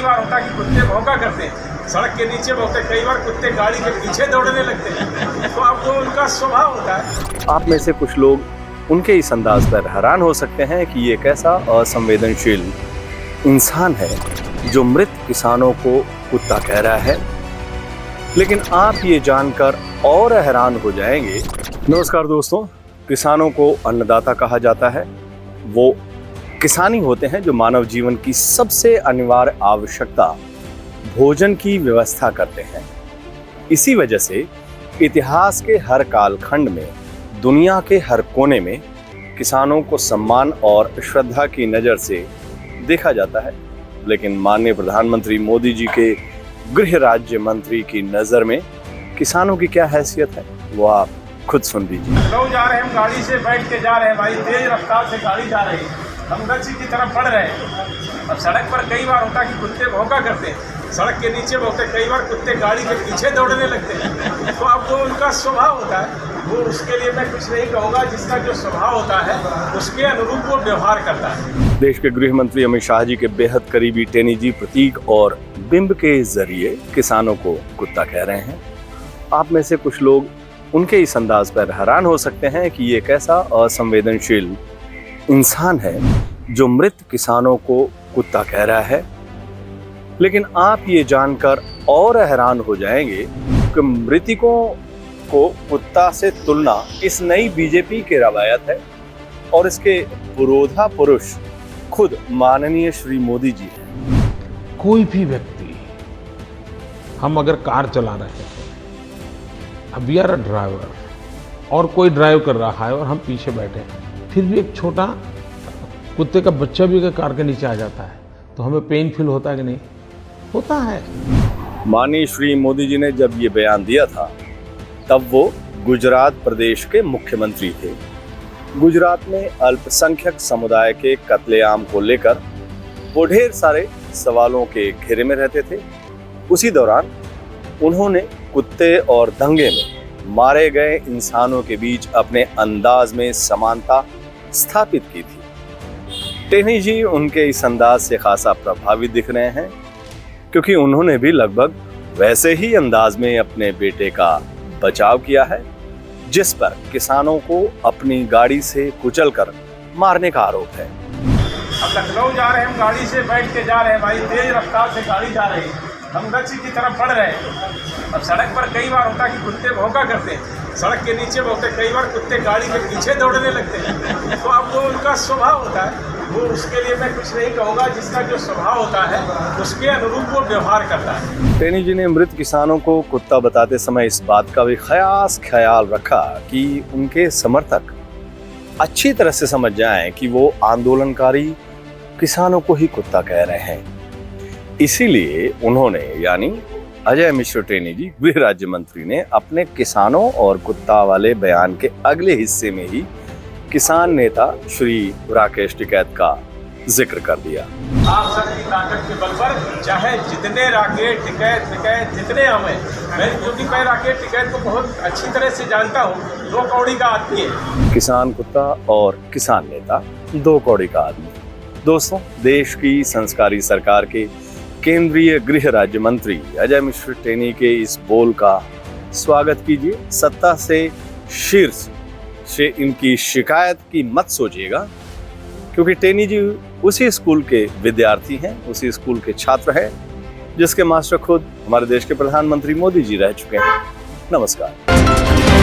बार होता है कि कुत्ते भौंका करते हैं, सड़क के नीचे भौंकते, कई बार कुत्ते गाड़ी के पीछे दौड़ने लगते हैं। तो अब वो उनका स्वभाव होता है। आप में से कुछ लोग उनके इस अंदाज पर हैरान हो सकते हैं कि ये कैसा असंवेदनशील इंसान है जो मृत किसानों को कुत्ता कह रहा है, लेकिन आप ये जानकर और हैरान हो जाएंगे। नमस्कार दोस्तों, किसानों को अन्नदाता कहा जाता है। वो किसानी होते हैं जो मानव जीवन की सबसे अनिवार्य आवश्यकता भोजन की व्यवस्था करते हैं। इसी वजह से इतिहास के हर कालखंड में दुनिया के हर कोने में किसानों को सम्मान और श्रद्धा की नज़र से देखा जाता है। लेकिन माननीय प्रधानमंत्री मोदी जी के गृह राज्य मंत्री की नज़र में किसानों की क्या हैसियत है, वो आप खुद सुन लीजिए। लखनऊ जा रहे हैं, हम गाड़ी से बैठ के जा रहे हैं भाई, तेज रफ्तार से गाड़ी जा रही है, हम गच्ची की तरफ बढ़ रहे हैं। अब सड़क पर कई बार होता है कि कुत्ते भौंका करते हैं, सड़क के नीचे भौंकते, कई बार कुत्ते गाड़ी के पीछे दौड़ने लगते हैं। तो अब वो उनका स्वभाव होता है, वो उसके लिए मैं कुछ नहीं कहूँगा। जिसका जो स्वभाव होता है उसके अनुरूप वो व्यवहार करता है। देश के गृह मंत्री अमित शाह जी के बेहद करीबी टेनी जी प्रतीक और बिंब के जरिए किसानों को कुत्ता कह रहे हैं। आप में से कुछ लोग उनके इस अंदाज पर हैरान हो सकते हैं कि ये कैसा असंवेदनशील इंसान है जो मृत किसानों को कुत्ता कह रहा है, लेकिन आप ये जानकर और हैरान हो जाएंगे कि मृतकों को कुत्ता से तुलना इस नई बीजेपी की रवायत है और इसके पुरोधा पुरुष खुद माननीय श्री मोदी जी हैं। कोई भी व्यक्ति, हम अगर कार चला रहे हैं, अब वी आर अ ड्राइवर और कोई ड्राइव कर रहा है और हम पीछे बैठे हैं, फिर भी एक छोटा कुत्ते का बच्चा भी अगर कार के नीचे आ जाता है तो हमें पेन फील होता है कि नहीं? होता है। माननीय श्री मोदी जी ने जब ये बयान दिया था तब वो गुजरात प्रदेश के मुख्यमंत्री थे। गुजरात में अल्पसंख्यक समुदाय के कत्लेआम को लेकर वो ढेर सारे सवालों के घेरे में रहते थे। उसी दौरान उन्होंने कुत्ते और दंगे में मारे गए इंसानों के बीच अपने अंदाज में समानता स्थापित की थी। टेनी जी उनके इस अंदाज से खासा प्रभावित दिख रहे हैं, क्योंकि उन्होंने भी लगभग वैसे ही अंदाज में अपने बेटे का बचाव किया है, जिस पर किसानों को अपनी गाड़ी से कुचलकर मारने का आरोप है। अब लखनऊ जा रहे हैं, हम गाड़ी से बैठ के जा रहे हैं भाई, तेज रफ्तार से गाड़ी जा रही है, हम गच्ची की तरफ बढ़ रहे हैं। अब सड़क पर कई बार होता है कि कुत्ते भौंका करते हैं, सड़क के नीचे भौंकते, कई बार कुत्ते गाड़ी के पीछे दौड़ने लगते हैं। तो अब वो उनका स्वभाव होता है, वो उसके लिए मैं कुछ नहीं कहूँगा। जिसका जो स्वभाव होता है उसके अनुरूप वो व्यवहार करता है। टेनी जी ने मृत किसानों को कुत्ता बताते समय इस बात का भी खास ख्याल रखा कि उनके समर्थक अच्छी तरह से समझ जाएं कि वो आंदोलनकारी किसानों को ही कुत्ता कह रहे हैं। इसीलिए उन्होंने, यानी अजय मिश्र टेनी जी गृह राज्य मंत्री ने, अपने किसानों और कुत्ता वाले बयान के अगले हिस्से में ही किसान नेता श्री राकेश टिकैत का जिक्र कर दिया। आप सबकी ताकत के बल पर चाहे जितने राकेश टिकैत जितने हमें, क्योंकि मैं राकेश टिकैत को बहुत अच्छी तरह से जानता हूँ, 2 कौड़ी का आदमी है। किसान कुत्ता और किसान नेता 2 कौड़ी का आदमी। दोस्तों, देश की संस्कारी सरकार के केंद्रीय गृह राज्य मंत्री अजय मिश्र टेनी के इस बोल का स्वागत कीजिए। सत्ता से शीर्ष से इनकी शिकायत की मत सोचिएगा, क्योंकि टेनी जी उसी स्कूल के विद्यार्थी हैं, उसी स्कूल के छात्र हैं जिसके मास्टर खुद हमारे देश के प्रधानमंत्री मोदी जी रह चुके हैं। नमस्कार।